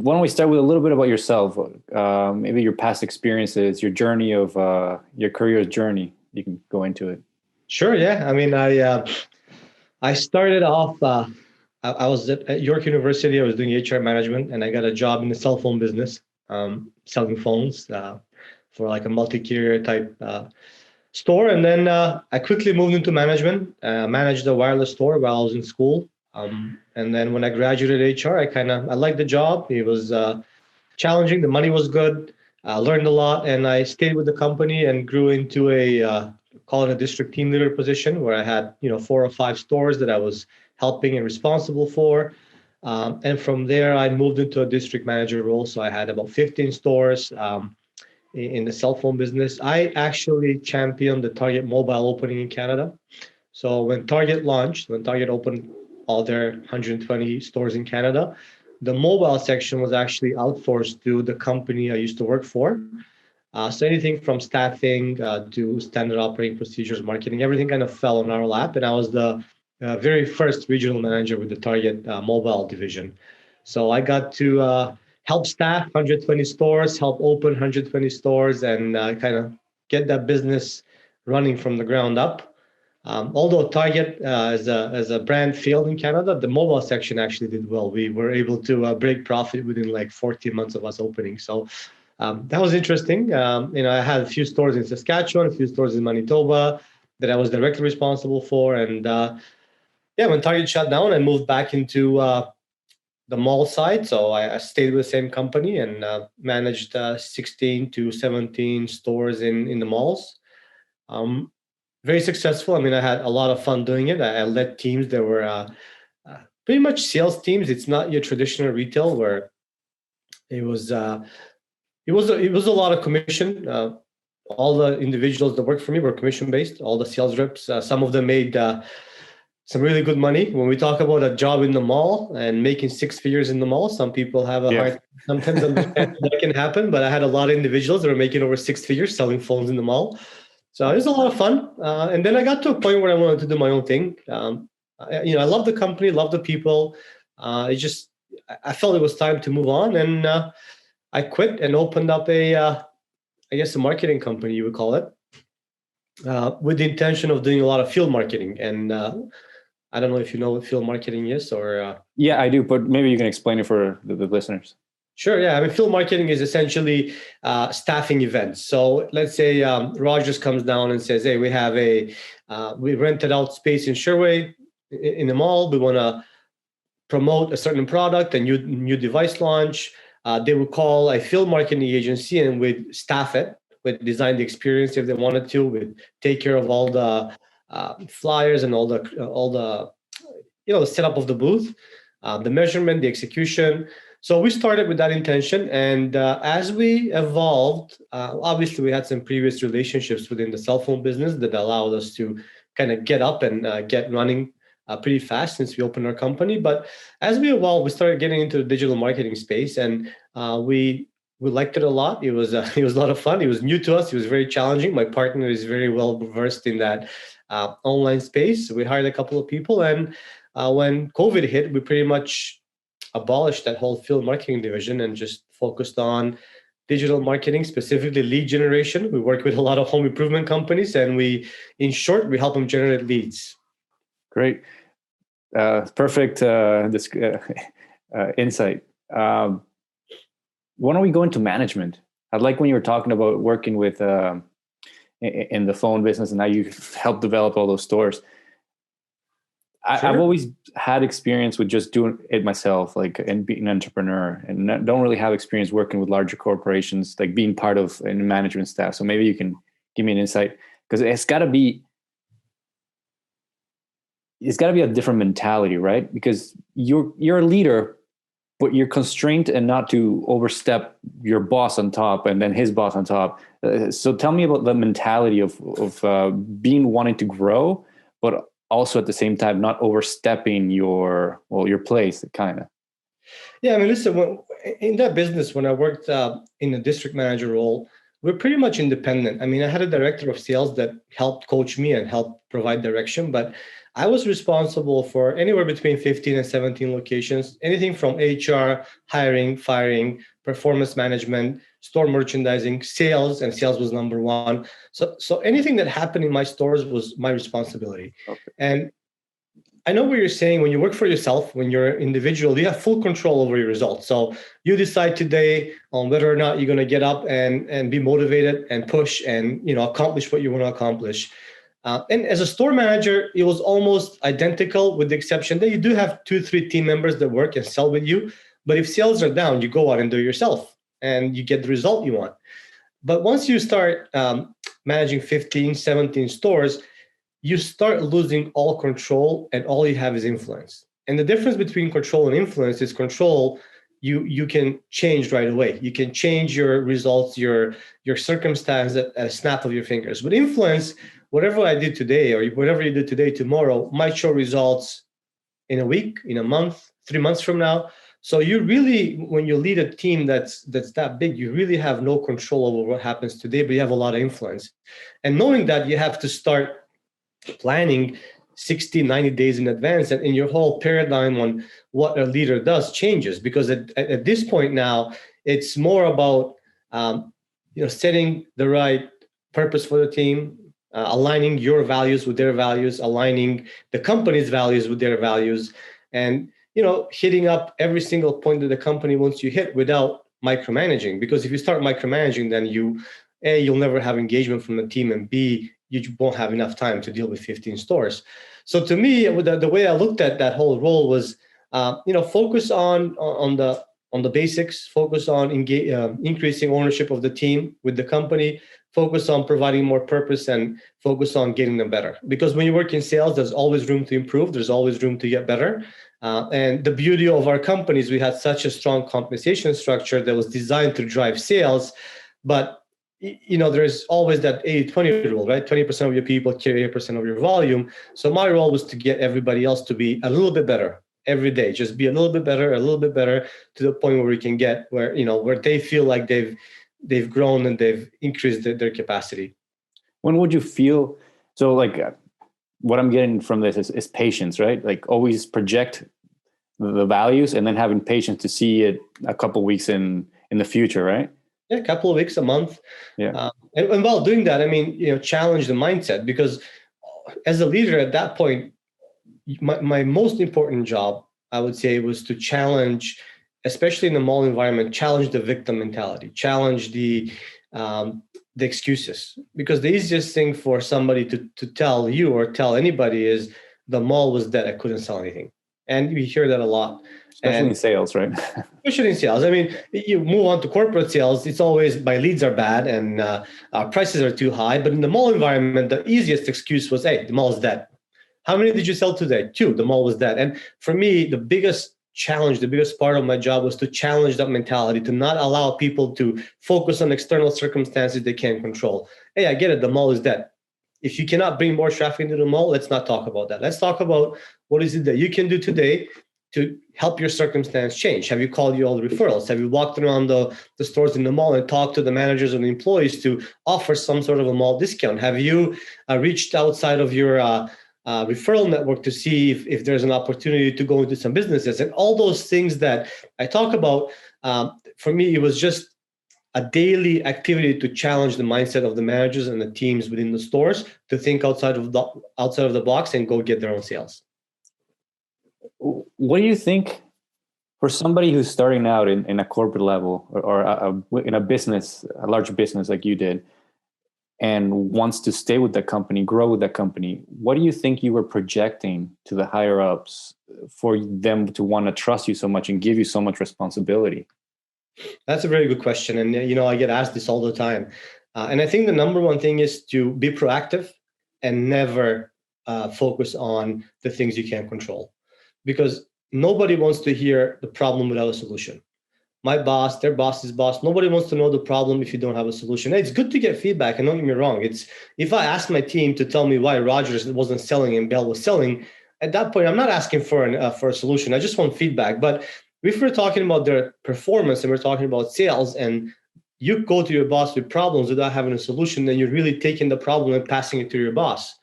why don't we start with a little bit about yourself? Maybe your past experiences, your journey of your career journey. You can go into it. Sure. Yeah. I mean, I started off. I was at York University. I was doing HR management, and I got a job in the cell phone business, selling phones for like a multi-carrier type store. And then I quickly moved into management. Managed a wireless store while I was in school. And then when I graduated HR, I liked the job. It was challenging. The money was good. I learned a lot, and I stayed with the company and grew into call it a district team leader position, where I had 4 or 5 stores that I was helping and responsible for. And from there, I moved into a district manager role. So I had about 15 stores in the cell phone business. I actually championed the Target mobile opening in Canada. So when Target opened all their 120 stores in Canada, the mobile section was actually outsourced to the company I used to work for. So anything from staffing to standard operating procedures, marketing, everything kind of fell on our lap. And I was the very first regional manager with the Target mobile division. So I got to help staff 120 stores, help open 120 stores, and kind of get that business running from the ground up. Although Target as a brand failed in Canada, the mobile section actually did well. We were able to break profit within like 14 months of us opening. So that was interesting. I had a few stores in Saskatchewan, a few stores in Manitoba that I was directly responsible for. And when Target shut down, I moved back into the mall side. So I stayed with the same company and managed 16 to 17 stores in the malls. Very successful. I mean, I had a lot of fun doing it. I led teams that were pretty much sales teams. It's not your traditional retail where it was a lot of commission. All the individuals that worked for me were commission based. All the sales reps, some of them made some really good money. When we talk about a job in the mall and making 6 figures in the mall, some people have a hard sometimes understand that can happen. But I had a lot of individuals that were making over 6 figures selling phones in the mall. So it was a lot of fun. And then I got to a point where I wanted to do my own thing. I love the company, love the people. I felt it was time to move on. And I quit and opened up a marketing company, you would call it, with the intention of doing a lot of field marketing. And I don't know if you know what field marketing is or... Yeah, I do. But maybe you can explain it for the listeners. Sure. Yeah. I mean, field marketing is essentially staffing events. So let's say Rogers comes down and says, hey, we rented out space in Sherway in the mall. We want to promote a certain product, a new device launch. They would call a field marketing agency and we'd staff it, we'd design the experience if they wanted to, we'd take care of all the flyers and all the setup of the booth, the measurement, the execution. So we started with that intention. And as we evolved, obviously we had some previous relationships within the cell phone business that allowed us to kind of get up and get running pretty fast since we opened our company. But as we evolved, we started getting into the digital marketing space, and we liked it a lot. It was a lot of fun. It was new to us. It was very challenging. My partner is very well versed in that online space. We hired a couple of people, and when COVID hit, we pretty much abolished that whole field marketing division and just focused on digital marketing, specifically lead generation. We work with a lot of home improvement companies, and in short, we help them generate leads. Great. Perfect insight. Why don't we go into management? I like when you were talking about working with in the phone business and how you helped develop all those stores. Sure. I've always had experience with just doing it myself, and being an entrepreneur, and don't really have experience working with larger corporations, like being part of a management staff. So maybe you can give me an insight, because it's got to be a different mentality, right? Because you're a leader, but you're constrained and not to overstep your boss on top and then his boss on top. So tell me about the mentality of wanting to grow, but also at the same time not overstepping your place, kind of. Yeah, I mean, listen, in that business, when I worked in the district manager role, we're pretty much independent. I mean, I had a director of sales that helped coach me and helped provide direction, but I was responsible for anywhere between 15 and 17 locations, anything from HR, hiring, firing, performance management, store merchandising, sales, and sales was number one. So anything that happened in my stores was my responsibility. Okay. And I know what you're saying. When you work for yourself, when you're an individual, you have full control over your results. So you decide today on whether or not you're going to get up and be motivated and push and accomplish what you want to accomplish. And as a store manager, it was almost identical, with the exception that you do have 2-3 team members that work and sell with you. But if sales are down, you go out and do it yourself, and you get the result you want. But once you start managing 15, 17 stores, you start losing all control, and all you have is influence. And the difference between control and influence is control, you can change right away. You can change your results, your circumstance at a snap of your fingers. But influence, whatever I do today or whatever you do today, tomorrow might show results in a week, in a month, 3 months from now. So you really, when you lead a team that's that big, you really have no control over what happens today, but you have a lot of influence. And knowing that, you have to start planning 60, 90 days in advance, and in your whole paradigm on what a leader does changes, because at this point now, it's more about setting the right purpose for the team, aligning your values with their values, aligning the company's values with their values, and hitting up every single point that the company wants you hit without micromanaging. Because if you start micromanaging, then you'll never have engagement from the team, and B, you won't have enough time to deal with 15 stores. So to me, the way I looked at that whole role was, focus on the basics, focus on increasing ownership of the team with the company, focus on providing more purpose, and focus on getting them better. Because when you work in sales, there's always room to improve. There's always room to get better. And the beauty of our companies, we had such a strong compensation structure that was designed to drive sales, but there's always that 80-20 rule, right? 20% of your people carry 80% of your volume. So my role was to get everybody else to be a little bit better every day, just be a little bit better to the point where we can get where they feel like they've grown and they've increased their capacity. When would you feel, so like what I'm getting from this is patience, right? Like always project the values and then having patience to see it a couple of weeks in the future, right? Yeah, a couple of weeks, a month. Yeah. And while doing that, challenge the mindset, because as a leader at that point, my most important job, I would say, was to challenge, especially in the mall environment, challenge the victim mentality, challenge the excuses. Because the easiest thing for somebody to tell you or tell anybody is the mall was dead, I couldn't sell anything. And we hear that a lot. Especially in sales, right? Especially in sales. You move on to corporate sales, it's always my leads are bad and our prices are too high. But in the mall environment, the easiest excuse was, hey, the mall is dead. How many did you sell today? 2. The mall was dead. And for me, the biggest challenge, the biggest part of my job was to challenge that mentality, to not allow people to focus on external circumstances they can't control. Hey, I get it. The mall is dead. If you cannot bring more traffic into the mall, let's not talk about that. Let's talk about what is it that you can do today to help your circumstance change. Have you called all the referrals? Have you walked around the stores in the mall and talked to the managers and the employees to offer some sort of a mall discount? Have you reached outside of your referral network to see if there's an opportunity to go into some businesses? And all those things that I talk about, for me, it was just a daily activity to challenge the mindset of the managers and the teams within the stores to think outside of the box and go get their own sales. What do you think for somebody who's starting out in a corporate level or in a business, a large business like you did, and wants to stay with that company, grow with that company? What do you think you were projecting to the higher ups for them to want to trust you so much and give you so much responsibility? That's a very good question. And, I get asked this all the time. And I think the number one thing is to be proactive and never focus on the things you can't control. Because nobody wants to hear the problem without a solution. My boss, their boss's boss, nobody wants to know the problem if you don't have a solution. It's good to get feedback, and don't get me wrong. It's if I ask my team to tell me why Rogers wasn't selling and Bell was selling, at that point, I'm not asking for a solution. I just want feedback. But if we're talking about their performance and we're talking about sales, and you go to your boss with problems without having a solution, then you're really taking the problem and passing it to your boss,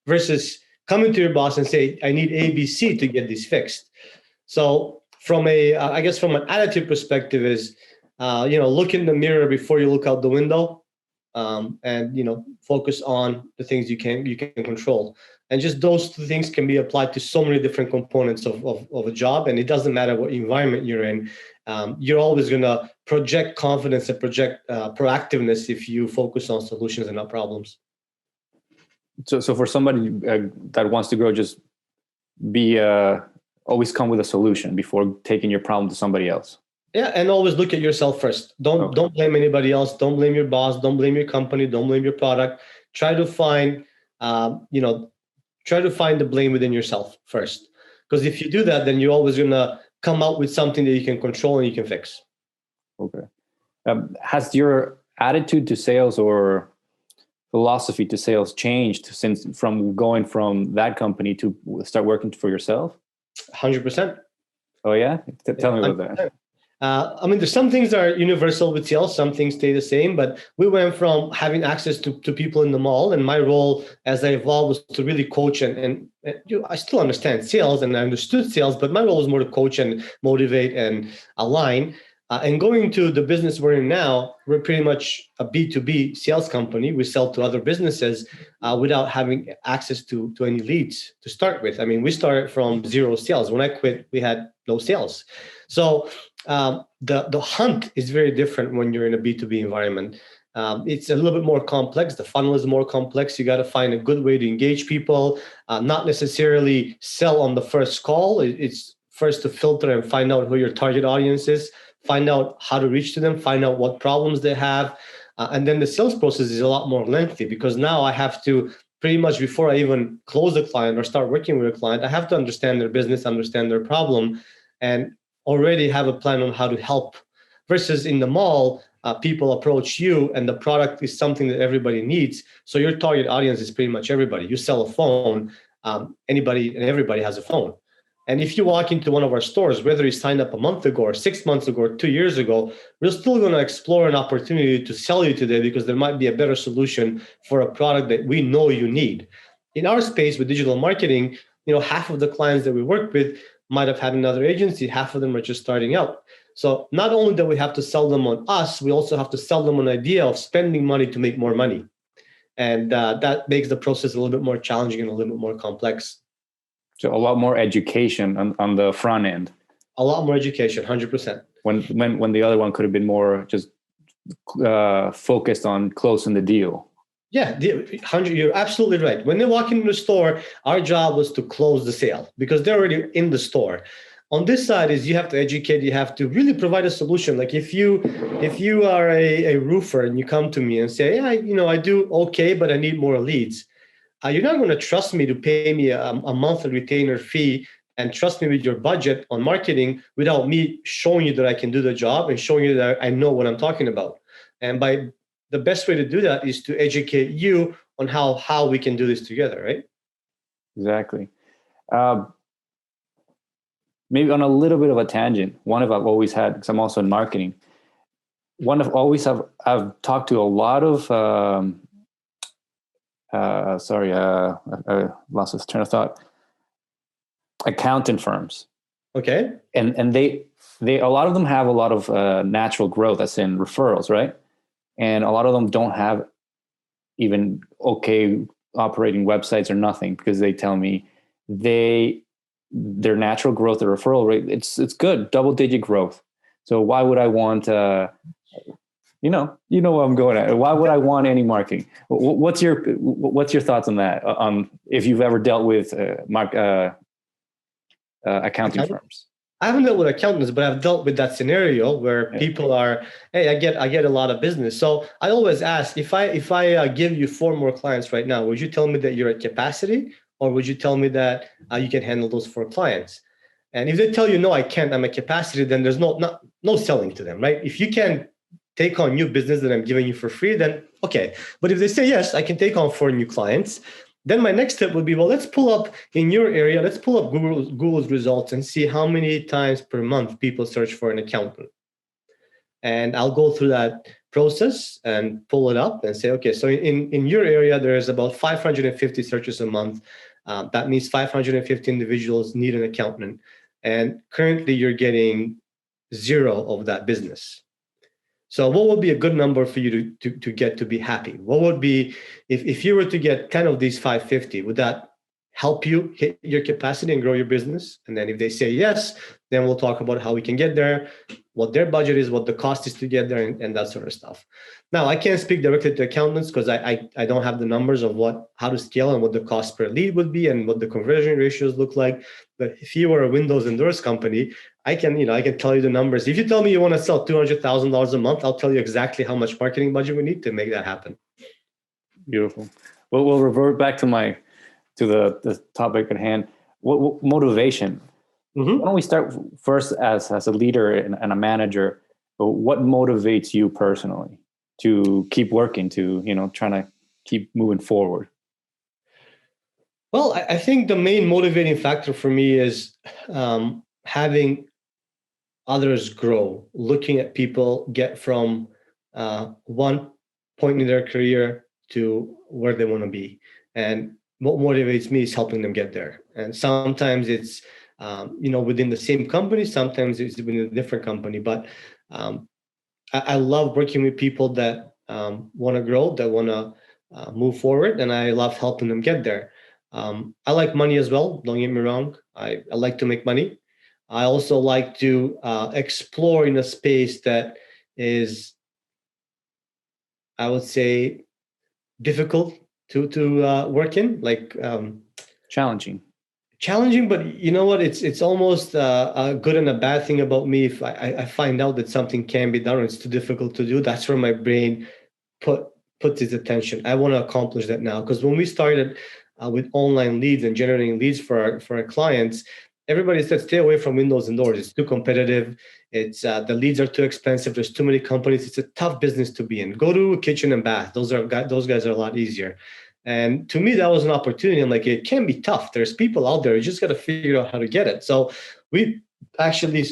versus coming to your boss and say, I need ABC to get this fixed. So from I guess from an attitude perspective is, look in the mirror before you look out the window, and focus on the things you can control. And just those two things can be applied to so many different components of a job. And it doesn't matter what environment you're in. You're always going to project confidence and project proactiveness if you focus on solutions and not problems. So for somebody that wants to grow, just be always come with a solution before taking your problem to somebody else. Yeah, and always look at yourself first. Don't blame anybody else. Don't blame your boss. Don't blame your company. Don't blame your product. Try to find the blame within yourself first. Because if you do that, then you're always going to come out with something that you can control and you can fix. Okay. Has your attitude to sales or philosophy to sales changed since from going from that company to start working for yourself? 100%. Oh yeah? Tell me about that. There's some things that are universal with sales, some things stay the same, but we went from having access to people in the mall, and my role as I evolved was to really coach and I still understand sales and I understood sales, but my role was more to coach and motivate and align. And going to the business we're in now, we're pretty much a B2B sales company. We sell to other businesses without having access to any leads to start with. We started from zero sales. When I quit, we had no sales. So the hunt is very different when you're in a B2B environment. It's a little bit more complex. The funnel is more complex. You got to find a good way to engage people, not necessarily sell on the first call. It's first to filter and find out who your target audience is, find out how to reach to them, find out what problems they have. And then the sales process is a lot more lengthy because now I have to pretty much before I even close a client or start working with a client, I have to understand their business, understand their problem, and already have a plan on how to help. Versus in the mall, people approach you and the product is something that everybody needs. So your target audience is pretty much everybody. You sell a phone, anybody and everybody has a phone. And if you walk into one of our stores, whether you signed up a month ago or 6 months ago or 2 years ago, we're still going to explore an opportunity to sell you today because there might be a better solution for a product that we know you need. In our space with digital marketing, half of the clients that we work with might have had another agency, half of them are just starting out. So not only do we have to sell them on us, we also have to sell them an idea of spending money to make more money. And that makes the process a little bit more challenging and a little bit more complex. So a lot more education on the front end. A lot more education, 100%. When the other one could have been more just focused on closing the deal. Yeah, you're absolutely right. When they walk into the store, our job was to close the sale because they're already in the store. On this side is you have to educate, you have to really provide a solution. Like if you are a roofer and you come to me and say, yeah, I do okay, but I need more leads. You're not going to trust me to pay me a monthly retainer fee and trust me with your budget on marketing without me showing you that I can do the job and showing you that I know what I'm talking about. And the best way to do that is to educate you on how we can do this together, right? Exactly. Maybe on a little bit of a tangent, one of I've always had, because I'm also in marketing, I've talked to a lot of I lost this train of thought. Accountant firms. Okay. And they a lot of them have a lot of natural growth, that's in referrals, right? And a lot of them don't have even okay operating websites or nothing because they tell me their natural growth, the referral rate, it's good, double-digit growth. So why would I want you know what I'm going at. Why would I want any marketing? What's your thoughts on that? If you've ever dealt with accounting firms? I haven't dealt with accountants, but I've dealt with that scenario where people are, hey, I get a lot of business. So I always ask, if I give you 4 more clients right now, would you tell me that you're at capacity, or would you tell me that you can handle those 4 clients? And if they tell you no, I can't, I'm at capacity, then there's no selling to them, right? If you can take on new business that I'm giving you for free, then okay. But if they say, yes, I can take on 4 new clients, then my next step would be, well, let's pull up in your area, let's pull up Google's results and see how many times per month people search for an accountant. And I'll go through that process and pull it up and say, okay, so in your area, there's about 550 searches a month. That means 550 individuals need an accountant. And currently you're getting zero of that business. So what would be a good number for you to get to be happy? What would be, if you were to get kind of these 550, would that help you hit your capacity and grow your business? And then if they say yes, then we'll talk about how we can get there, what their budget is, what the cost is to get there, and that sort of stuff. Now, I can't speak directly to accountants because I don't have the numbers of how to scale and what the cost per lead would be and what the conversion ratios look like. But if you were a windows and doors company, I can tell you the numbers. If you tell me you want to sell $200,000 a month, I'll tell you exactly how much marketing budget we need to make that happen. Beautiful. Well, we'll revert back to the topic at hand. What motivation? Mm-hmm. Why don't we start first as a leader and a manager? What motivates you personally to keep working, to trying to keep moving forward? Well, I think the main motivating factor for me is having others grow, looking at people get from one point in their career to where they want to be. And what motivates me is helping them get there. And sometimes it's, within the same company, sometimes it's within a different company. But I love working with people that want to grow, that want to move forward. And I love helping them get there. I like money as well. Don't get me wrong. I like to make money. I also like to explore in a space that is, I would say, difficult to work in, like challenging. But you know what? It's almost a good and a bad thing about me. If I find out that something can be done or it's too difficult to do, that's where my brain puts its attention. I want to accomplish that now, because when we started with online leads and generating leads for our clients, everybody said, stay away from windows and doors. It's too competitive. It's the leads are too expensive. There's too many companies. It's a tough business to be in. Go to kitchen and bath. Those guys are a lot easier. And to me, that was an opportunity. I'm like, it can be tough. There's people out there. You just got to figure out how to get it. So we actually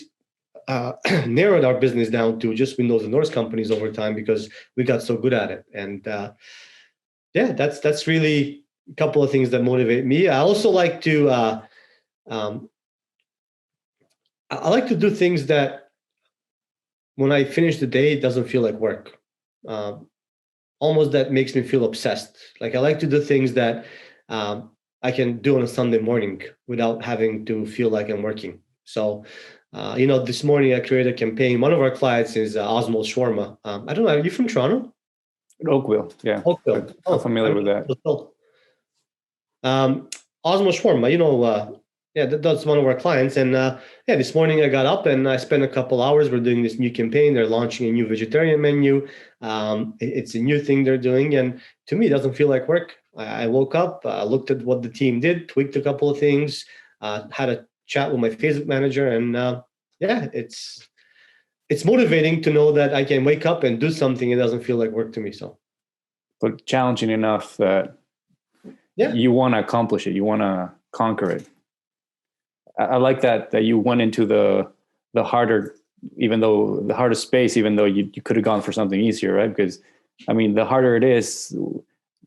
narrowed our business down to just windows and doors companies over time because we got so good at it. And that's really a couple of things that motivate me. I also like to I like to do things that when I finish the day, it doesn't feel like work. Almost that makes me feel obsessed. Like I like to do things that I can do on a Sunday morning without having to feel like I'm working. So, this morning I created a campaign. One of our clients is Osmo Shawarma. I don't know. Are you from Toronto? Oakville, yeah. Oakville. I'm familiar with that. Osmo Shawarma, that's one of our clients. And this morning I got up and I spent a couple hours. We're doing this new campaign. They're launching a new vegetarian menu. It's a new thing they're doing. And to me, it doesn't feel like work. I woke up, looked at what the team did, tweaked a couple of things, had a chat with my Facebook manager. And it's motivating to know that I can wake up and do something. It doesn't feel like work to me. So, but challenging enough that you want to accomplish it. You want to conquer it. I like that you went into the harder, even though the hardest space, even though you could have gone for something easier, right? Because I mean, the harder it is,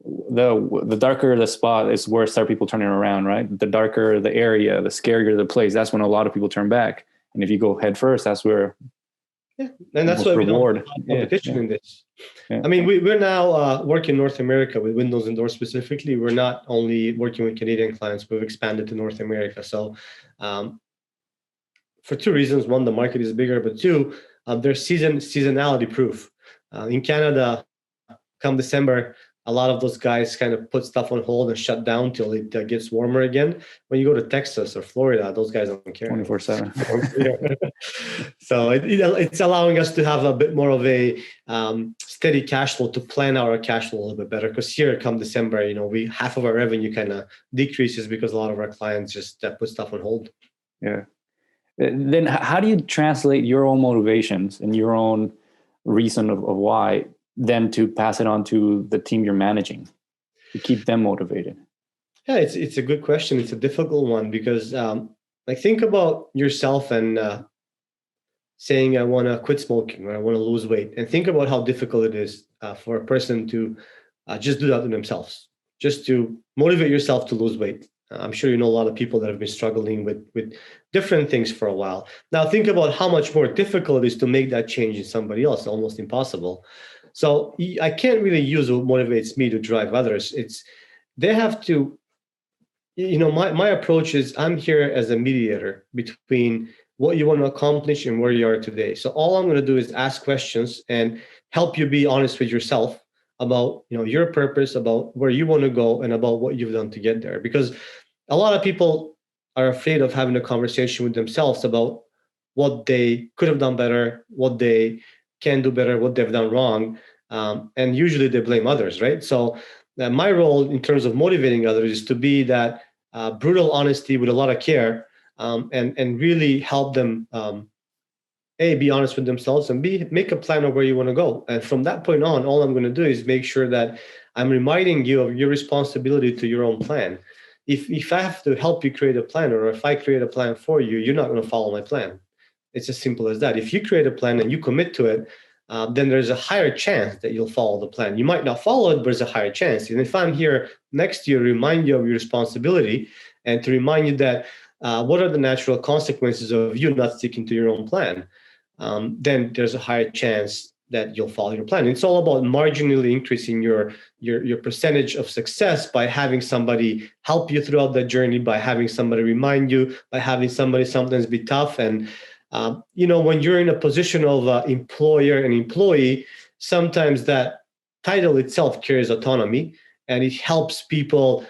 the darker the spot is where start people turning around, right? The darker the area, the scarier the place. That's when a lot of people turn back. And if you go head first, that's where. Yeah, and that's why we don't have competition in this. Yeah. I mean, we're now working North America with windows and doors specifically. We're not only working with Canadian clients, we've expanded to North America. So for two reasons. One, the market is bigger, but two, they're seasonality proof. In Canada, come December, a lot of those guys kind of put stuff on hold and shut down till it gets warmer again. When you go to Texas or Florida, those guys don't care. 24/7. So it's allowing us to have a bit more of a steady cash flow, to plan our cash flow a little bit better. Because here, come December, half of our revenue kind of decreases because a lot of our clients just put stuff on hold. Yeah. Then how do you translate your own motivations and your own reason of why then to pass it on to the team you're managing to keep them motivated? Yeah, it's a good question. It's a difficult one because think about yourself and saying, I want to quit smoking or I want to lose weight. And think about how difficult it is for a person to just do that to themselves, just to motivate yourself to lose weight. I'm sure you know a lot of people that have been struggling with different things for a while. Now think about how much more difficult it is to make that change in somebody else, almost impossible. So I can't really use what motivates me to drive others. It's they have to, my approach is I'm here as a mediator between what you want to accomplish and where you are today. So all I'm going to do is ask questions and help you be honest with yourself about your purpose, about where you want to go, and about what you've done to get there. Because a lot of people are afraid of having a conversation with themselves about what they could have done better, what they can do better, what they've done wrong, and usually they blame others, right? So my role in terms of motivating others is to be that brutal honesty with a lot of care, and really help them, A, be honest with themselves, and B, make a plan of where you want to go. And from that point on, all I'm going to do is make sure that I'm reminding you of your responsibility to your own plan. If I have to help you create a plan, or if I create a plan for you, you're not going to follow my plan. It's as simple as that. If you create a plan and you commit to it, then there's a higher chance that you'll follow the plan. You might not follow it, but there's a higher chance. And if I'm here next year, remind you of your responsibility and to remind you that what are the natural consequences of you not sticking to your own plan, then there's a higher chance that you'll follow your plan. It's all about marginally increasing your percentage of success by having somebody help you throughout that journey, by having somebody remind you, by having somebody sometimes be tough. And when you're in a position of employer and employee, sometimes that title itself carries autonomy, and it helps people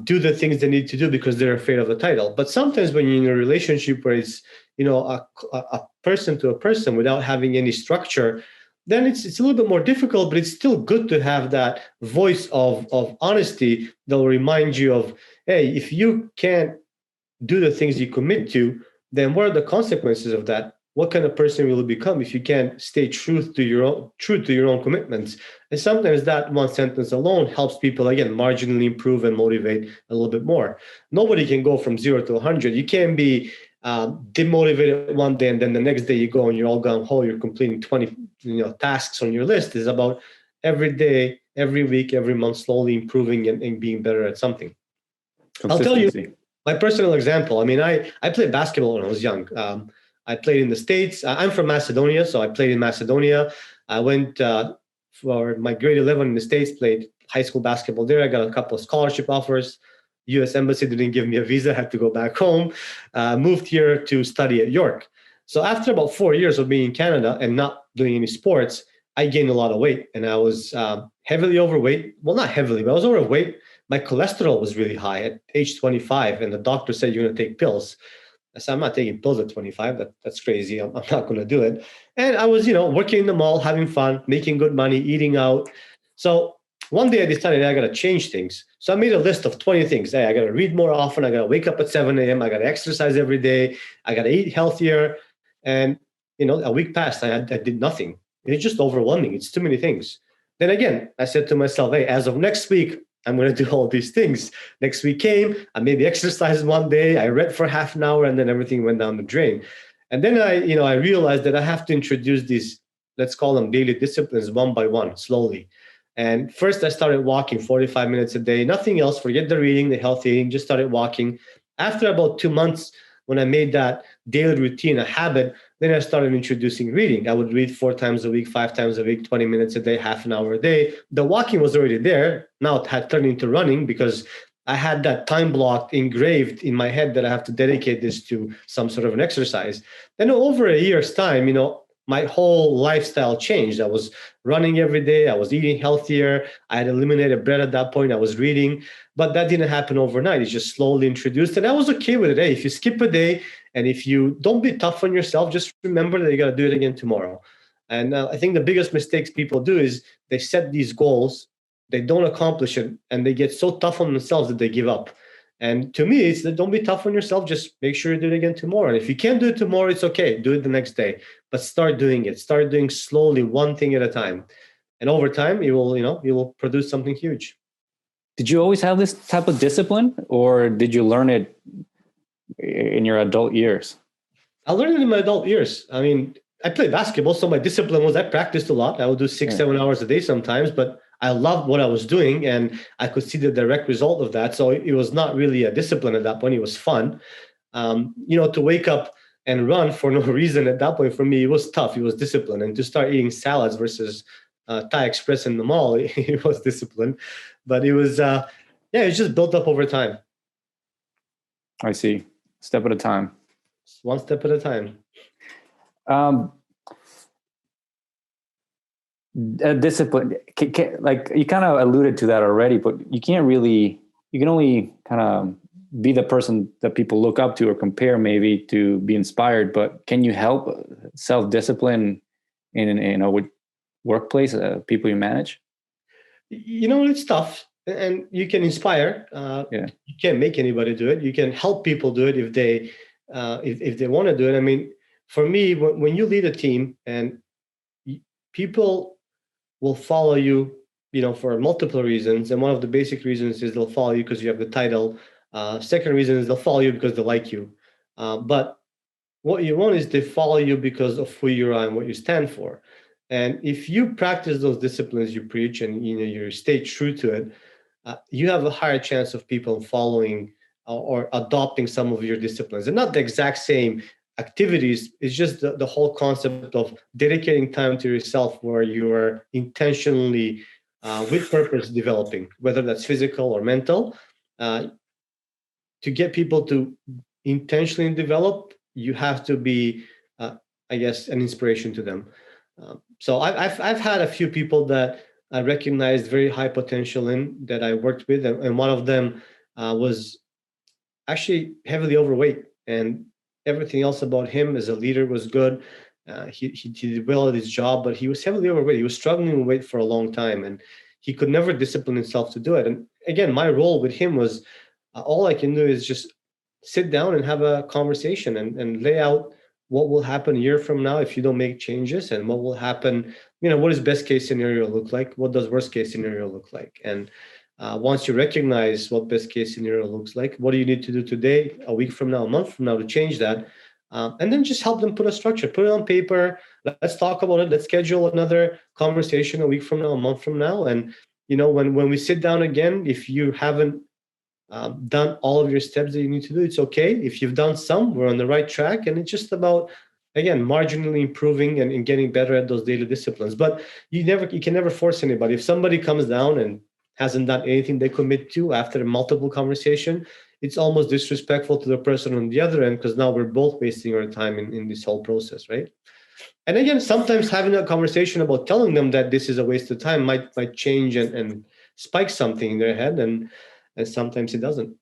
do the things they need to do because they're afraid of the title. But sometimes when you're in a relationship where it's a person to a person without having any structure, then it's a little bit more difficult. But it's still good to have that voice of honesty that will remind you of, hey, if you can't do the things you commit to, then what are the consequences of that? What kind of person will you become if you can't stay true to your own commitments? And sometimes that one sentence alone helps people, again, marginally improve and motivate a little bit more. Nobody can go from 0 to 100. You can't be demotivated one day and then the next day you go and you're all gung ho. You're completing 20 tasks on your list. It's about every day, every week, every month, slowly improving and being better at something. I'll tell you my personal example. I mean, I played basketball when I was young. I played in the States. I'm from Macedonia, so I played in Macedonia. I went for my grade 11 in the States, played high school basketball there. I got a couple of scholarship offers. U.S. Embassy didn't give me a visa. I had to go back home. Moved here to study at York. So after about 4 years of being in Canada and not doing any sports, I gained a lot of weight. And I was heavily overweight. Well, not heavily, but I was overweight. My cholesterol was really high at age 25. And the doctor said, you're going to take pills. I said, I'm not taking pills at 25. That's crazy. I'm not going to do it. And I was, working in the mall, having fun, making good money, eating out. So one day I decided I got to change things. So I made a list of 20 things. Hey, I got to read more often. I got to wake up at 7 a.m. I got to exercise every day. I got to eat healthier. And, a week passed. I did nothing. It's just overwhelming. It's too many things. Then again, I said to myself, hey, as of next week, I'm going to do all these things. Next week came, I maybe exercised one day, I read for half an hour, and then everything went down the drain. And then I realized that I have to introduce these, let's call them daily disciplines, one by one, slowly. And first I started walking 45 minutes a day, nothing else, forget the reading, the healthy eating, just started walking. After about 2 months, when I made that daily routine a habit, then I started introducing reading. I would read 4 times a week, 5 times a week, 20 minutes a day, half an hour a day. The walking was already there. Now it had turned into running because I had that time block engraved in my head that I have to dedicate this to some sort of an exercise. Then over a year's time, my whole lifestyle changed. I was running every day. I was eating healthier. I had eliminated bread at that point. I was reading, but that didn't happen overnight. It's just slowly introduced, and I was okay with it. Hey, if you skip a day and if you don't be tough on yourself, just remember that you got to do it again tomorrow. And I think the biggest mistakes people do is they set these goals, they don't accomplish it, and they get so tough on themselves that they give up. And to me, it's that don't be tough on yourself. Just make sure you do it again tomorrow. And if you can't do it tomorrow, it's okay. Do it the next day. But start doing it. Start doing slowly, one thing at a time. And over time, you will produce something huge. Did you always have this type of discipline, or did you learn it in your adult years? I learned it in my adult years. I mean, I played basketball, so my discipline was I practiced a lot. I would do 6-7 hours a day sometimes, but I loved what I was doing, and I could see the direct result of that. So it was not really a discipline at that point. It was fun. To wake up and run for no reason at that point for me, it was tough. It was discipline. And to start eating salads versus Thai Express in the mall, it was discipline. But it was, it's just built up over time. I see. Step at a time. One step at a time. Discipline, like you kind of alluded to that already, but you can only kind of be the person that people look up to or compare maybe to be inspired. But can you help self-discipline in a workplace, people you manage? It's tough, and you can inspire. You can't make anybody do it. You can help people do it if they want to do it. I mean, for me, when you lead a team and people will follow you, for multiple reasons. And one of the basic reasons is they'll follow you because you have the title. Second reason is they'll follow you because they like you. But what you want is they follow you because of who you are and what you stand for. And if you practice those disciplines you preach and you stay true to it, you have a higher chance of people following or adopting some of your disciplines. And not the exact same activities. It's just the whole concept of dedicating time to yourself where you are intentionally with purpose developing, whether that's physical or mental. To get people to intentionally develop, you have to be, an inspiration to them. So I've had a few people that I recognized very high potential in that I worked with, and one of them was actually heavily overweight, and everything else about him as a leader was good. He did well at his job, but he was heavily overweight. He was struggling with weight for a long time, and he could never discipline himself to do it. And again, my role with him was all I can do is just sit down and have a conversation and lay out what will happen a year from now if you don't make changes, and what will happen, what does best case scenario look like? What does worst case scenario look like? And once you recognize what best case scenario looks like, what do you need to do today, a week from now, a month from now to change that? And then just help them put a structure, put it on paper. Let's talk about it. Let's schedule another conversation a week from now, a month from now. And, when we sit down again, if you haven't done all of your steps that you need to do, it's okay. If you've done some, we're on the right track. And it's just about, again, marginally improving and getting better at those daily disciplines. But you can never force anybody. If somebody comes down and hasn't done anything they commit to after a multiple conversation, it's almost disrespectful to the person on the other end, because now we're both wasting our time in this whole process, right? And again, sometimes having a conversation about telling them that this is a waste of time might change and spike something in their head, and sometimes it doesn't.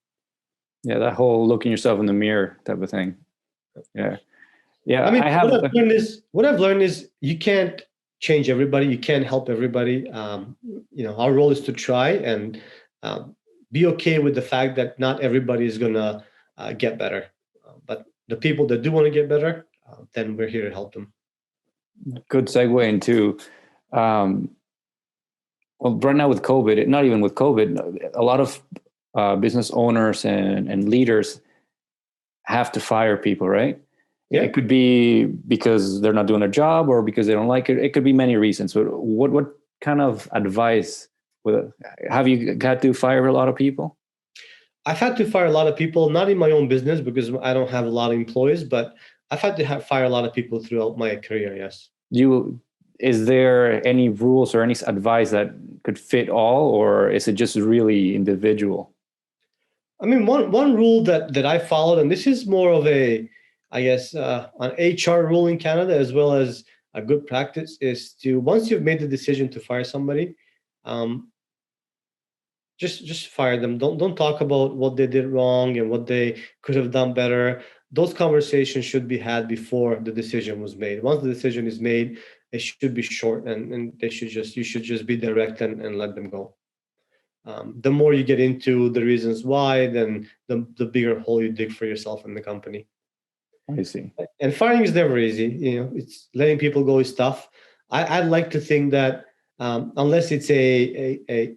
Yeah, that whole looking yourself in the mirror type of thing. Yeah. I mean, what I've learned is you can't change everybody. You can't help everybody. Our role is to try and be okay with the fact that not everybody is going to get better. But the people that do want to get better, then we're here to help them. Good segue into, right now with COVID, not even with COVID, a lot of business owners and leaders have to fire people, right? Yeah. It could be because they're not doing their job or because they don't like it. It could be many reasons. But what kind of advice have you had to fire a lot of people? I've had to fire a lot of people, not in my own business because I don't have a lot of employees, but I've had to fire a lot of people throughout my career, yes. Is there any rules or any advice that could fit all, or is it just really individual? I mean, one rule that I followed, and this is more of an HR rule in Canada as well as a good practice, is to, once you've made the decision to fire somebody, just fire them. Don't talk about what they did wrong and what they could have done better. Those conversations should be had before the decision was made. Once the decision is made, it should be short, and you should just be direct and let them go. The more you get into the reasons why, then the bigger hole you dig for yourself in the company. I see. And firing is never easy. It's letting people go is tough. I'd like to think that unless it's a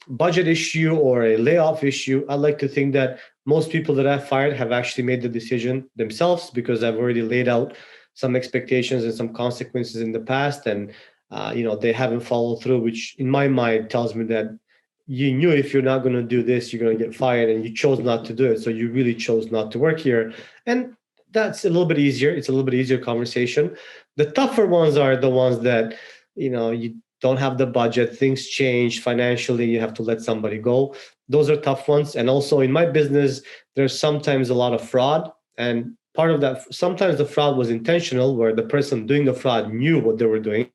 budget issue or a layoff issue, I'd like to think that most people that I've fired have actually made the decision themselves, because I've already laid out some expectations and some consequences in the past. And they haven't followed through, which in my mind tells me that you knew if you're not going to do this, you're going to get fired, and you chose not to do it. So you really chose not to work here. And that's a little bit easier. It's a little bit easier conversation. The tougher ones are the ones that, you don't have the budget, things change financially, you have to let somebody go. Those are tough ones. And also in my business, there's sometimes a lot of fraud. And part of that, sometimes the fraud was intentional, where the person doing the fraud knew what they were doing.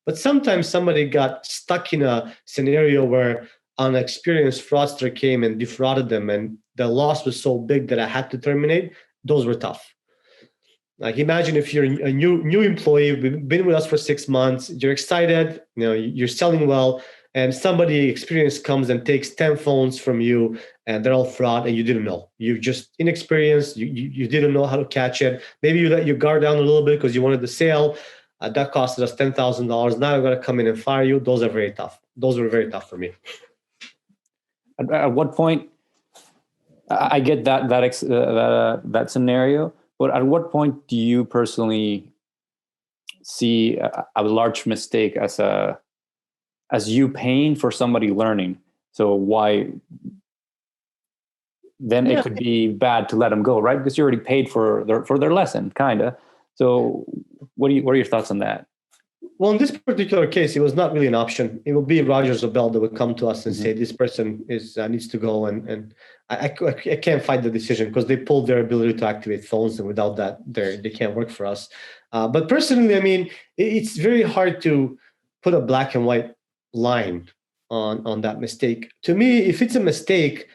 But sometimes somebody got stuck in a scenario where an experienced fraudster came and defrauded them, and the loss was so big that I had to terminate. Those were tough. Like, imagine if you're a new employee, you've been with us for 6 months, you're excited, you're selling well, and somebody experienced comes and takes 10 phones from you, and they're all fraud, and you didn't know. You're just inexperienced. You didn't know how to catch it. Maybe you let your guard down a little bit because you wanted the sale. That costed us $10,000. Now I've got to come in and fire you. Those are very tough. Those were very tough for me. At what point, I get that scenario, but at what point do you personally see a large mistake as you paying for somebody learning? So why then it could be bad to let them go, right? Because you already paid for their lesson, kind of. So what are your thoughts on that? Well, in this particular case, it was not really an option. It would be Rogers or Bell that would come to us and say, this person needs to go. And I can't fight the decision because they pulled their ability to activate phones. And without that, they can't work for us. But personally, I mean, it's very hard to put a black and white line on that mistake. To me, if it's a mistake,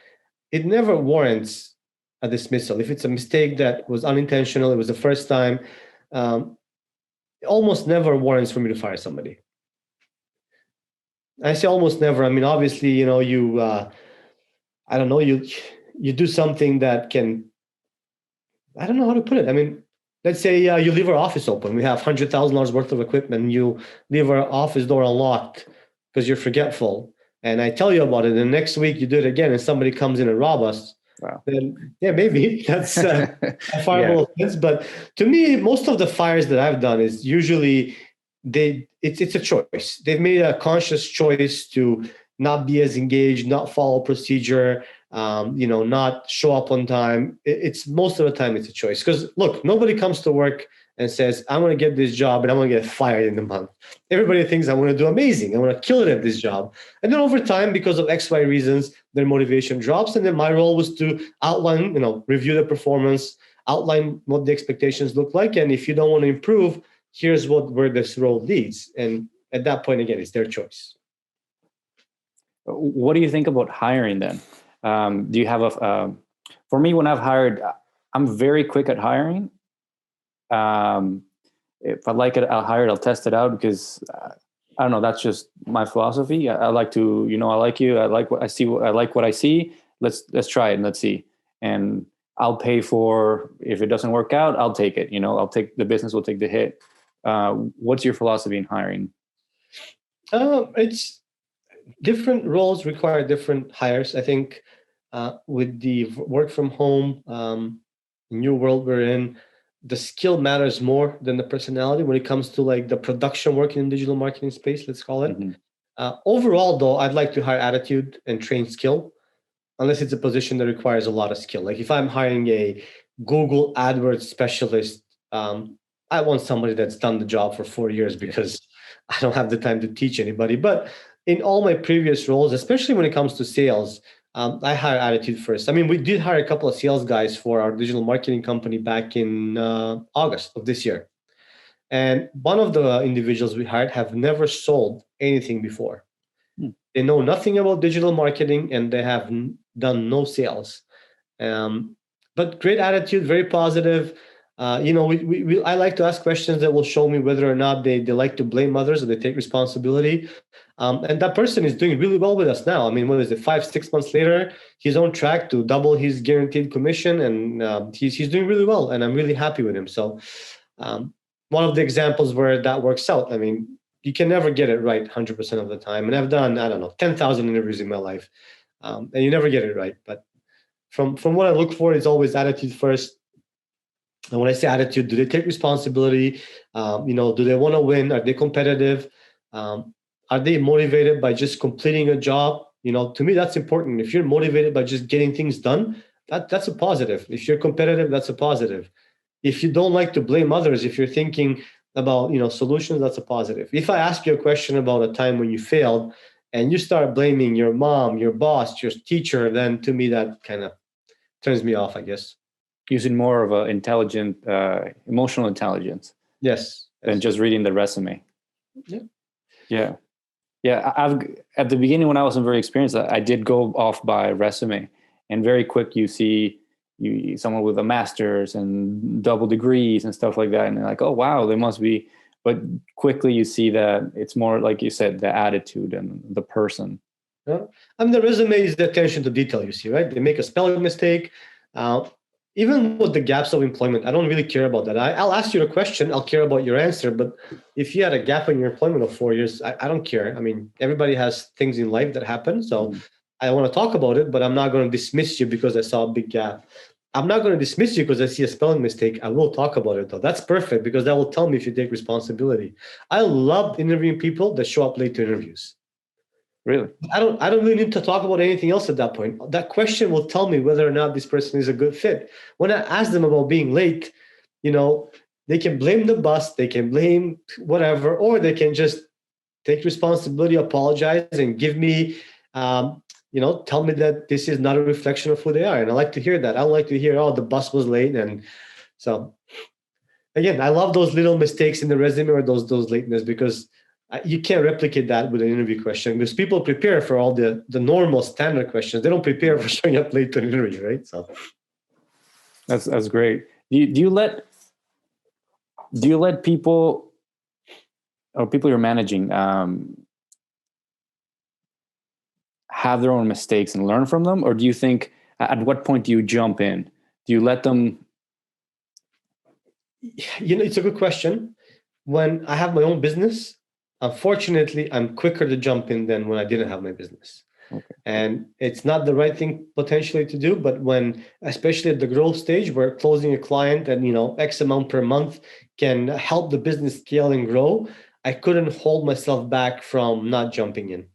it never warrants a dismissal. If it's a mistake that was unintentional, it was the first time, almost never warrants for me to fire somebody. I say almost never. I mean, obviously, you do something that can, I don't know how to put it. I mean, let's say you leave our office open. We have $100,000 worth of equipment. You leave our office door unlocked because you're forgetful. And I tell you about it. And the next week you do it again and somebody comes in and rob us. Wow. Then maybe that's a fireable offense. But to me, most of the fires that I've done is usually it's a choice. They've made a conscious choice to not be as engaged, not follow procedure, not show up on time. It's most of the time it's a choice. Because look, nobody comes to work and says, I want to get this job and I want to get fired in a month. Everybody thinks I want to do amazing. I want to kill it at this job. And then over time, because of X, Y reasons, their motivation drops. And then my role was to outline, review the performance, outline what the expectations look like. And if you don't want to improve, here's where this role leads. And at that point, again, it's their choice. What do you think about hiring then? Do you have for me, when I've hired, I'm very quick at hiring. If I like it, I'll hire it. I'll test it out because I don't know. That's just my philosophy. I like to, I like you. I like what I see. I like what I see. Let's try it and let's see. And I'll pay for, if it doesn't work out, I'll take it. I'll take the business. Will take the hit. What's your philosophy in hiring? It's different roles require different hires. I think with the work from home, new world we're in, the skill matters more than the personality when it comes to like the production work in digital marketing space, let's call it. Overall, though, I'd like to hire attitude and train skill, unless it's a position that requires a lot of skill. Like if I'm hiring a Google AdWords specialist, I want somebody that's done the job for 4 years because I don't have the time to teach anybody. But in all my previous roles, especially when it comes to sales, I hire attitude first. I mean, we did hire a couple of sales guys for our digital marketing company back in August of this year. And one of the individuals we hired have never sold anything before. They know nothing about digital marketing and they have done no sales. But great attitude, very positive. I like to ask questions that will show me whether or not they like to blame others or they take responsibility. And that person is doing really well with us now. I mean, what is it, 5-6 months later, he's on track to double his guaranteed commission and he's doing really well. And I'm really happy with him. So one of the examples where that works out, I mean, you can never get it right 100% of the time. And I've done, 10,000 interviews in my life and you never get it right. But from what I look for is always attitude first. And when I say attitude, do they take responsibility? Do they want to win? Are they competitive? Are they motivated by just completing a job? To me, that's important. If you're motivated by just getting things done, that's a positive. If you're competitive, that's a positive. If you don't like to blame others, if you're thinking about solutions, that's a positive. If I ask you a question about a time when you failed and you start blaming your mom, your boss, your teacher, then to me that kind of turns me off, I guess. Using more of a intelligent, emotional intelligence. Yes. Than just reading the resume. Yeah. I've at the beginning when I wasn't very experienced, I did go off by resume, and very quick you see someone with a master's and double degrees and stuff like that, and they're like, oh wow, they must be. But quickly you see that it's more like you said, the attitude and the person. Yeah. I mean, the resume is the attention to detail. You see, right? They make a spelling mistake. Even with the gaps of employment, I don't really care about that. I'll ask you a question. I'll care about your answer. But if you had a gap in your employment of 4 years, I don't care. I mean, everybody has things in life that happen. So I want to talk about it, but I'm not going to dismiss you because I saw a big gap. I'm not going to dismiss you because I see a spelling mistake. I will talk about it, though. That's perfect because that will tell me if you take responsibility. I love interviewing people that show up late to interviews. Really? I don't really need to talk about anything else at that point. That question will tell me whether or not this person is a good fit. When I ask them about being late, they can blame the bus, they can blame whatever, or they can just take responsibility, apologize, and give me, tell me that this is not a reflection of who they are. And I like to hear that. I don't like to hear, oh, the bus was late. And so, again, I love those little mistakes in the resume or those lateness because you can't replicate that with an interview question because people prepare for all the normal standard questions. They don't prepare for showing up late to an interview, right? So that's great. Do you let people or people you're managing have their own mistakes and learn from them, or do you think at what point do you jump in? Do you let them? It's a good question. When I have my own business, unfortunately, I'm quicker to jump in than when I didn't have my business. Okay. And it's not the right thing potentially to do, but when, especially at the growth stage, where closing a client and, X amount per month can help the business scale and grow, I couldn't hold myself back from not jumping in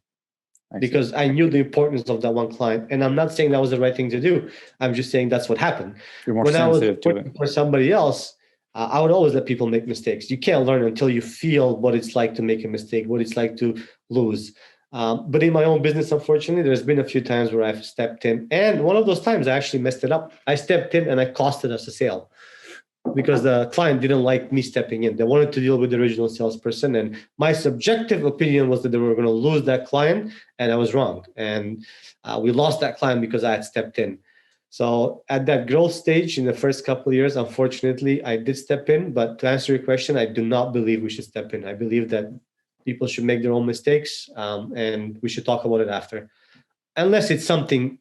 because I knew the importance of that one client. And I'm not saying that was the right thing to do. I'm just saying that's what happened. You're more sensitive to it. For somebody else, I would always let people make mistakes. You can't learn until you feel what it's like to make a mistake, what it's like to lose. But in my own business, unfortunately, there's been a few times where I've stepped in. And one of those times I actually messed it up. I stepped in and I costed us a sale because the client didn't like me stepping in. They wanted to deal with the original salesperson. And my subjective opinion was that they were going to lose that client. And I was wrong. And we lost that client because I had stepped in. So at that growth stage in the first couple of years, unfortunately, I did step in. But to answer your question, I do not believe we should step in. I believe that people should make their own mistakes and we should talk about it after. Unless it's something,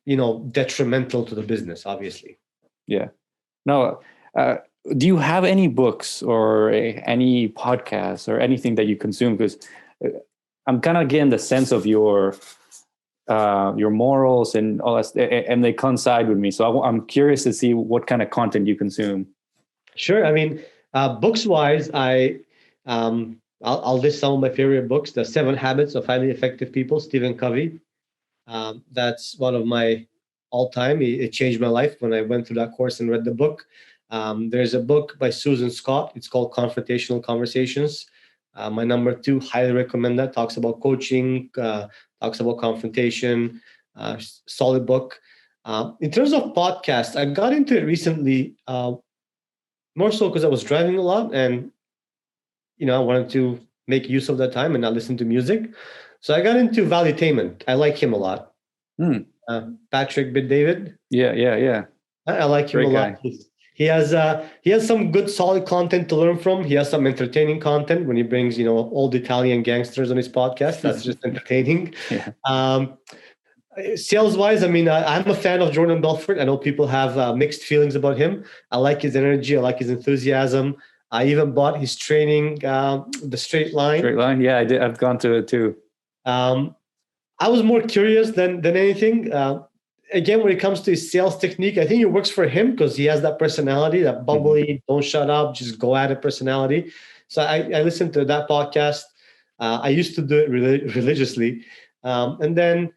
detrimental to the business, obviously. Yeah. No. Do you have any books or any podcasts or anything that you consume? Because I'm kind of getting the sense of your morals and all that, and they coincide with me. So I'm curious to see what kind of content you consume. Sure. I mean, books wise, I'll list some of my favorite books. The 7 Habits of Highly Effective People, Stephen Covey. That's one of my all-time. It changed my life when I went through that course and read the book. There's a book by Susan Scott. It's called Confrontational Conversations. My number 2, highly recommend that. Talks about coaching, talks about confrontation. Solid book. In terms of podcasts, I got into it recently, more so because I was driving a lot and I wanted to make use of that time and not listen to music. So I got into Valuetainment. I like him a lot. Patrick Bet-David. Yeah. I like him a lot. He has some good, solid content to learn from. He has some entertaining content when he brings, old Italian gangsters on his podcast. That's just entertaining. Yeah. Sales-wise, I mean, I'm a fan of Jordan Belfort. I know people have mixed feelings about him. I like his energy. I like his enthusiasm. I even bought his training, The Straight Line. Straight Line, yeah, I did. I've gone to it too. I was more curious than anything. Again, when it comes to his sales technique, I think it works for him because he has that personality, that bubbly, don't shut up, just go at it personality. So I listened to that podcast. I used to do it religiously. And then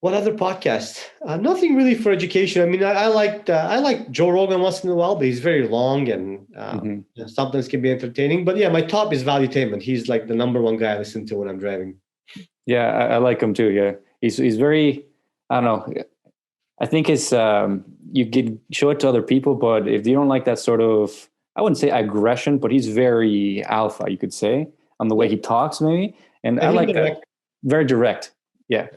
what other podcast? Nothing really for education. I mean, I like Joe Rogan once in a while, but he's very long and sometimes can be entertaining. But yeah, my top is Valuetainment. He's like the number one guy I listen to when I'm driving. Yeah, I like him too. Yeah, he's very, I don't know. I think it's you could show it to other people, but if you don't like that sort of, I wouldn't say aggression, but he's very alpha, you could say, on the way he talks, maybe. And I like that. Very direct. Yeah.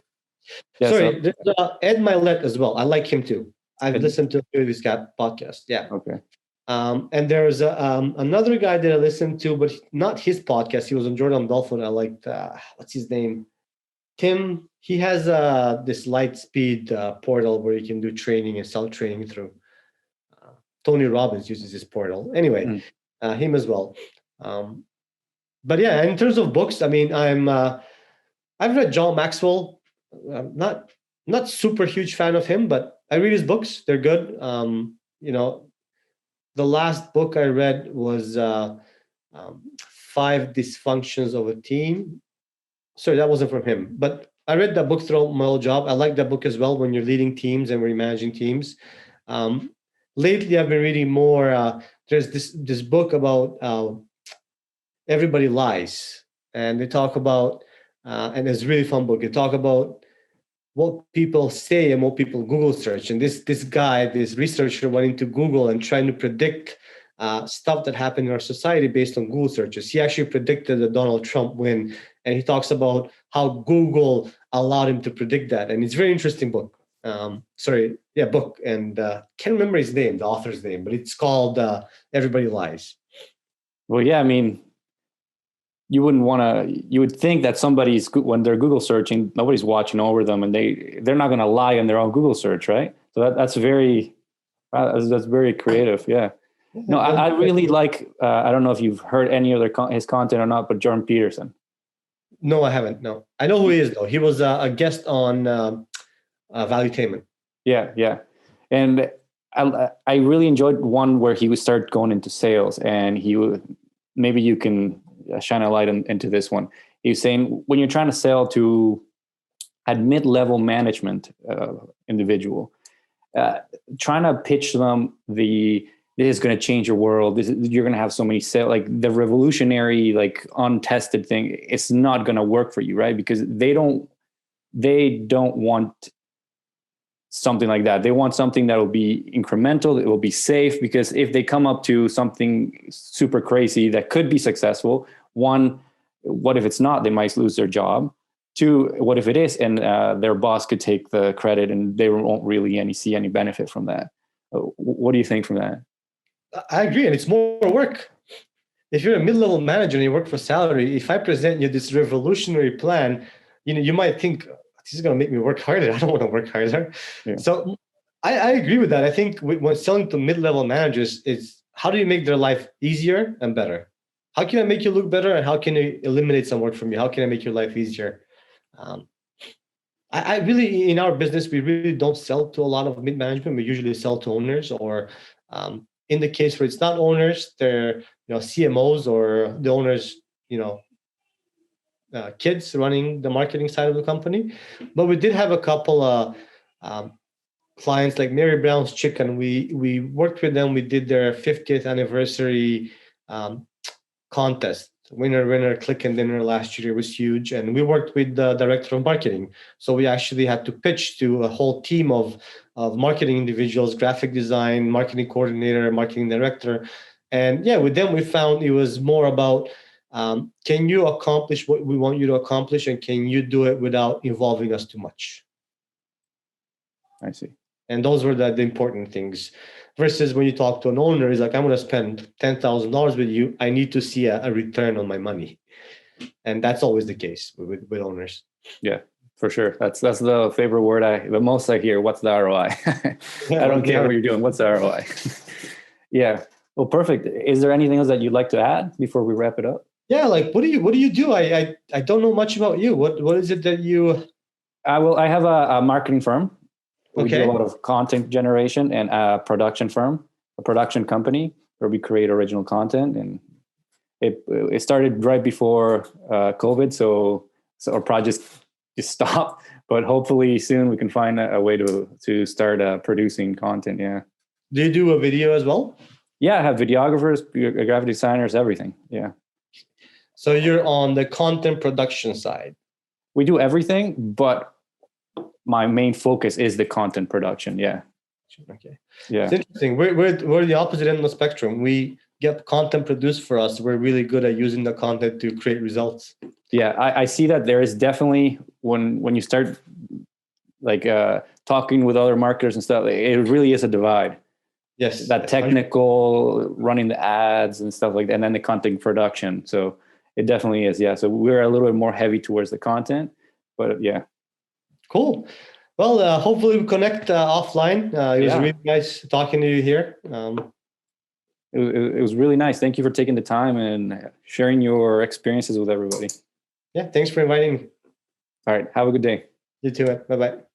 Yeah, sorry, there's Ed Milet as well. I like him too. I've listened to a few of his podcasts. Yeah. Okay. And there's another guy that I listened to, but not his podcast. He was on Jordan Belfort. I liked, what's his name? Tim. He has this Lightspeed portal where you can do training and sell training through. Tony Robbins uses this portal. Anyway, him as well. But yeah, in terms of books, I mean, I've read John Maxwell. I'm not super huge fan of him, but I read his books. They're good. The last book I read was 5 Dysfunctions of a Team. Sorry, that wasn't from him, but I read that book throughout my old job. I like that book as well when you're leading teams and when you're managing teams. Lately, I've been reading more. There's this book about Everybody Lies, and they talk about, and it's a really fun book. They talk about what people say and what people Google search. And this guy, this researcher, went into Google and trying to predict stuff that happened in our society based on Google searches. He actually predicted the Donald Trump win, and he talks about how Google allowed him to predict that. And it's a very interesting book. Book. And can't remember his name, the author's name, but it's called Everybody Lies. Well, yeah, I mean, you would think that somebody's, when they're Google searching, nobody's watching over them, and they're not going to lie in their own Google search, right? So that's very creative. Yeah. No, I really like, I don't know if you've heard any other his content or not, but Jordan Peterson. No, I haven't. No, I know who he is though. He was a guest on Valuetainment. Yeah. And I really enjoyed one where he would start going into sales, and maybe you can shine a light into this one. He was saying, when you're trying to sell to a mid-level management individual, trying to pitch them this is going to change your world. You're going to have so many sales, like the revolutionary, like untested thing. It's not going to work for you, right? Because they don't want something like that. They want something that will be incremental. It will be safe, because if they come up to something super crazy that could be successful, one, what if it's not? They might lose their job. Two, what if it is, and their boss could take the credit, and they won't really see any benefit from that. What do you think from that? I agree, and it's more work. If you're a mid-level manager and you work for salary, if I present you this revolutionary plan, you might think, this is going to make me work harder. I don't want to work harder. Yeah. So I agree with that. I think when selling to mid-level managers, is how do you make their life easier and better? How can I make you look better, and how can I eliminate some work from you? How can I make your life easier? I really, in our business, we really don't sell to a lot of mid-management. We usually sell to owners, or in the case where it's not owners, they're CMOs or the owners, kids running the marketing side of the company. But we did have a couple clients like Mary Brown's Chicken. We worked with them. We did their 50th anniversary contest. Winner, click and dinner last year was huge. And we worked with the director of marketing. So we actually had to pitch to a whole team of marketing individuals, graphic design, marketing coordinator, marketing director. And yeah, with them, we found it was more about, can you accomplish what we want you to accomplish, and can you do it without involving us too much? I see. And those were the important things. Versus when you talk to an owner, he's like, I'm going to spend $10,000 with you. I need to see a return on my money. And that's always the case with owners. Yeah, for sure. That's the favorite word the most I hear. What's the ROI? Yeah, I don't care what you're doing. What's the ROI? Yeah. Well, perfect. Is there anything else that you'd like to add before we wrap it up? Yeah. Like, what do you do? I don't know much about you. What is it that you? I have a marketing firm. We do a lot of content generation, and a production firm, a production company where we create original content. And it started right before COVID, so our project just stopped. But hopefully soon we can find a way to start producing content. Yeah. Do you do a video as well? Yeah, I have videographers, graphic designers, everything. Yeah. So you're on the content production side. We do everything, but my main focus is the content production. Yeah. Okay. Yeah. It's interesting. We're the opposite end of the spectrum. We get content produced for us. We're really good at using the content to create results. Yeah, I see that there is definitely when you start like talking with other marketers and stuff, it really is a divide. Yes. That technical running the ads and stuff like that, and then the content production. So it definitely is. Yeah. So we're a little bit more heavy towards the content, but yeah. Cool. Well, hopefully we connect offline. It was really nice talking to you here. It was really nice. Thank you for taking the time and sharing your experiences with everybody. Yeah. Thanks for inviting me. All right. Have a good day. You too. Bye-bye.